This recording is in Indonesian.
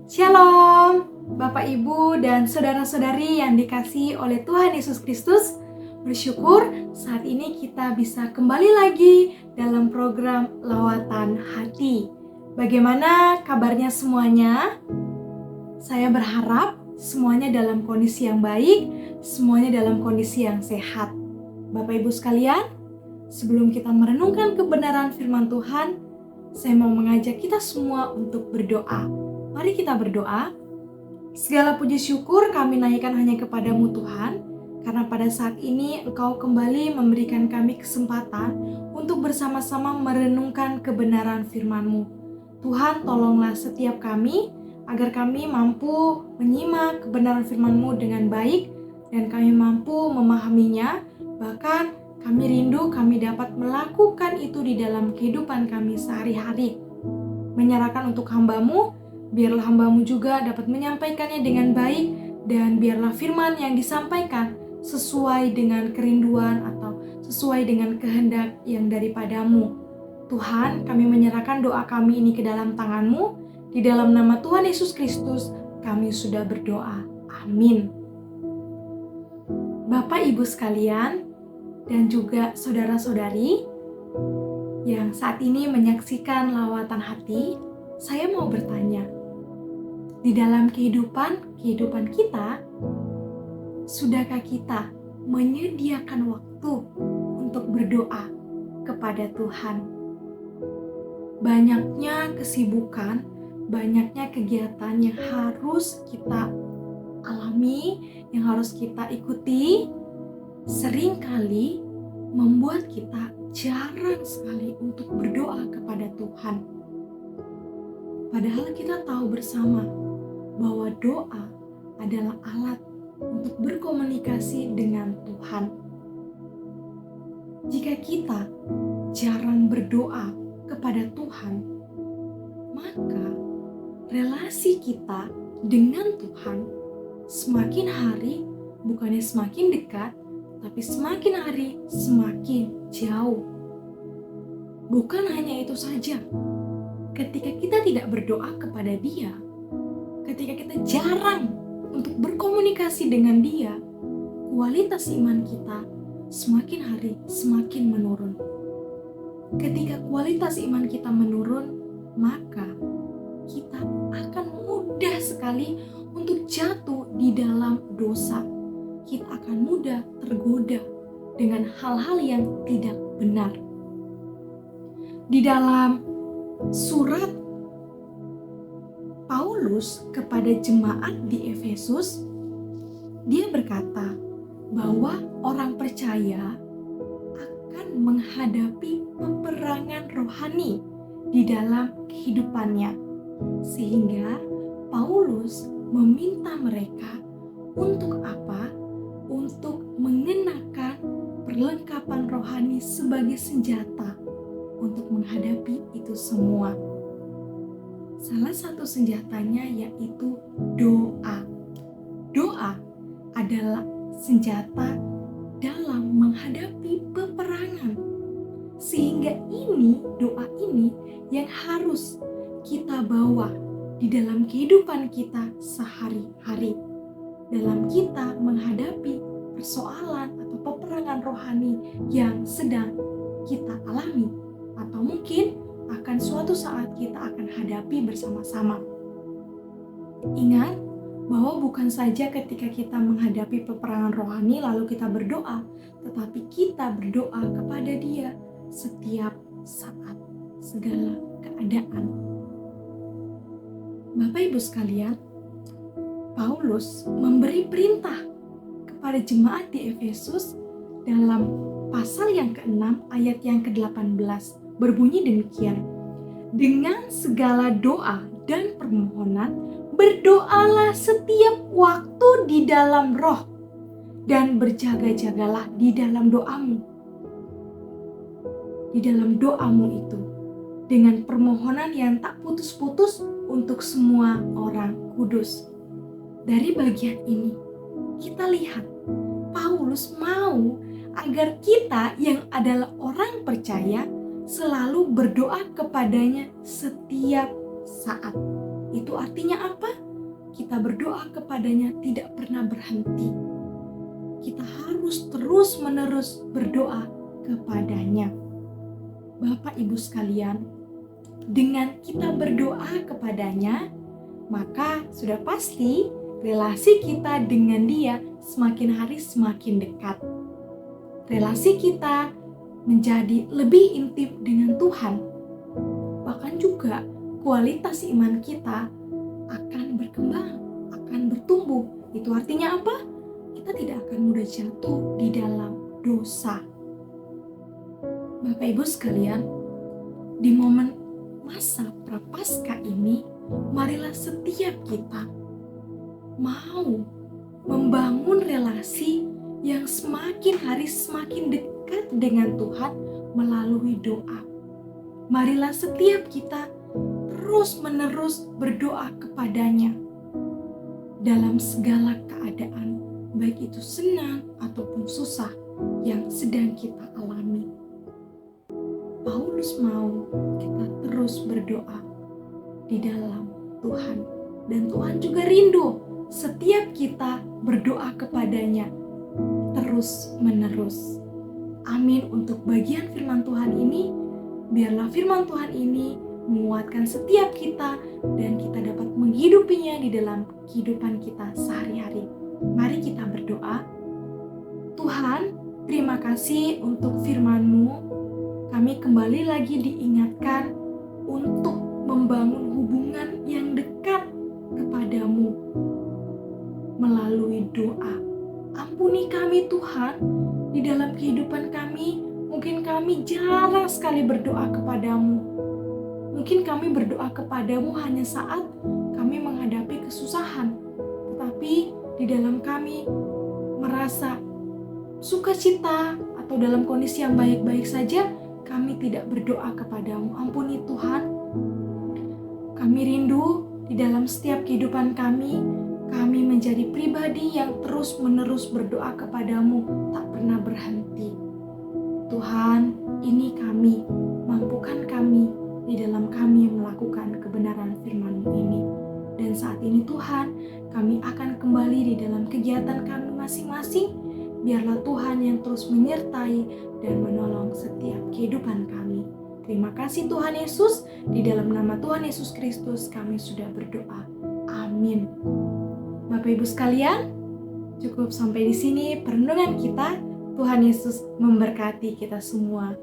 Shalom, Bapak Ibu dan saudara-saudari yang dikasihi oleh Tuhan Yesus Kristus. Bersyukur saat ini kita bisa kembali lagi dalam program Lawatan Hati. Bagaimana kabarnya semuanya? Saya berharap semuanya dalam kondisi yang baik, semuanya dalam kondisi yang sehat. Bapak Ibu sekalian, sebelum kita merenungkan kebenaran firman Tuhan, saya mau mengajak kita semua untuk berdoa. Mari kita berdoa. Segala puji syukur kami naikkan hanya kepadamu Tuhan, karena pada saat ini Engkau kembali memberikan kami kesempatan untuk bersama-sama merenungkan kebenaran firman-Mu. Tuhan, tolonglah setiap kami, agar kami mampu menyimak kebenaran firman-Mu dengan baik, dan kami mampu memahaminya, bahkan kami rindu kami dapat melakukan itu di dalam kehidupan kami sehari-hari. Menyerahkan untuk hamba-Mu, biarlah hamba-Mu juga dapat menyampaikannya dengan baik, dan biarlah firman yang disampaikan sesuai dengan kerinduan atau sesuai dengan kehendak yang daripada-Mu. Tuhan, kami menyerahkan doa kami ini ke dalam tangan-Mu. Di dalam nama Tuhan Yesus Kristus, kami sudah berdoa. Amin. Bapak Ibu sekalian, dan juga saudara-saudari yang saat ini menyaksikan Lawatan Hati, saya mau bertanya, di dalam kehidupan kita, sudahkah kita menyediakan waktu untuk berdoa kepada Tuhan? Banyaknya kesibukan, banyaknya kegiatan yang harus kita alami, yang harus kita ikuti, seringkali membuat kita jarang sekali untuk berdoa kepada Tuhan. Padahal kita tahu bersama bahwa doa adalah alat untuk berkomunikasi dengan Tuhan. Jika kita jarang berdoa kepada Tuhan, maka relasi kita dengan Tuhan semakin hari bukannya semakin dekat, tapi semakin hari semakin jauh. Bukan hanya itu saja, ketika kita tidak berdoa kepada Dia, ketika kita jarang untuk berkomunikasi dengan Dia, kualitas iman kita semakin hari semakin menurun. Ketika kualitas iman kita menurun, maka kita akan mudah sekali untuk jatuh di dalam dosa. Kita akan mudah tergoda dengan hal-hal yang tidak benar. Di dalam surat Paulus kepada jemaat di Efesus, dia berkata bahwa orang percaya akan menghadapi peperangan rohani di dalam kehidupannya, sehingga Paulus meminta mereka untuk apa? Untuk mengenakan perlengkapan rohani sebagai senjata untuk menghadapi itu semua. Salah satu senjatanya yaitu doa. Doa adalah senjata dalam menghadapi peperangan. Sehingga doa ini yang harus kita bawa di dalam kehidupan kita sehari-hari. Dalam kita menghadapi persoalan atau peperangan rohani yang sedang kita alami, atau mungkin akan suatu saat kita akan hadapi bersama-sama. Ingat bahwa bukan saja ketika kita menghadapi peperangan rohani lalu kita berdoa, tetapi kita berdoa kepada Dia setiap saat, segala keadaan. Bapak Ibu sekalian, Paulus memberi perintah kepada jemaat di Efesus dalam pasal yang ke-6 ayat yang ke-18. Berbunyi demikian, dengan segala doa dan permohonan, berdoalah setiap waktu di dalam roh, dan berjaga-jagalah di dalam doamu. Di dalam doamu itu, dengan permohonan yang tak putus-putus untuk semua orang kudus. Dari bagian ini, kita lihat Paulus mau agar kita yang adalah orang percaya selalu berdoa kepadanya setiap saat. Itu artinya apa? Kita berdoa kepadanya tidak pernah berhenti. Kita harus terus-menerus berdoa kepadanya. Bapak Ibu sekalian, dengan kita berdoa kepadanya, maka sudah pasti relasi kita dengan Dia semakin hari semakin dekat. Relasi kita menjadi lebih intim dengan Tuhan. Bahkan juga kualitas iman kita akan berkembang, akan bertumbuh. Itu artinya apa? Kita tidak akan mudah jatuh di dalam dosa. Bapak Ibu sekalian, di momen masa Prapaskah ini, marilah setiap kita mau membangun relasi yang semakin hari semakin dekat dengan Tuhan melalui doa. Marilah setiap kita terus-menerus berdoa kepadanya dalam segala keadaan, baik itu senang ataupun susah yang sedang kita alami. Paulus mau kita terus berdoa di dalam Tuhan, dan Tuhan juga rindu setiap kita berdoa kepadanya terus-menerus. Amin untuk bagian firman Tuhan ini. Biarlah firman Tuhan ini menguatkan setiap kita dan kita dapat menghidupinya di dalam kehidupan kita sehari-hari. Mari kita berdoa. Tuhan, terima kasih untuk firman-Mu. Kami kembali lagi diingatkan untuk membangun hubungan yang dekat kepadamu melalui doa. Ampuni kami Tuhan, di dalam kehidupan kami, mungkin kami jarang sekali berdoa kepadamu. Mungkin kami berdoa kepadamu hanya saat kami menghadapi kesusahan. Tetapi di dalam kami merasa sukacita atau dalam kondisi yang baik-baik saja, kami tidak berdoa kepadamu. Ampuni Tuhan. Kami rindu di dalam setiap kehidupan kami menjadi pribadi yang terus-menerus berdoa kepadamu, tak pernah berhenti. Tuhan, ini kami, mampukan kami di dalam kami melakukan kebenaran firman-Mu ini. Dan saat ini Tuhan, kami akan kembali di dalam kegiatan kami masing-masing. Biarlah Tuhan yang terus menyertai dan menolong setiap kehidupan kami. Terima kasih Tuhan Yesus, di dalam nama Tuhan Yesus Kristus kami sudah berdoa. Amin. Bapak Ibu sekalian, cukup sampai di sini perenungan kita. Tuhan Yesus memberkati kita semua.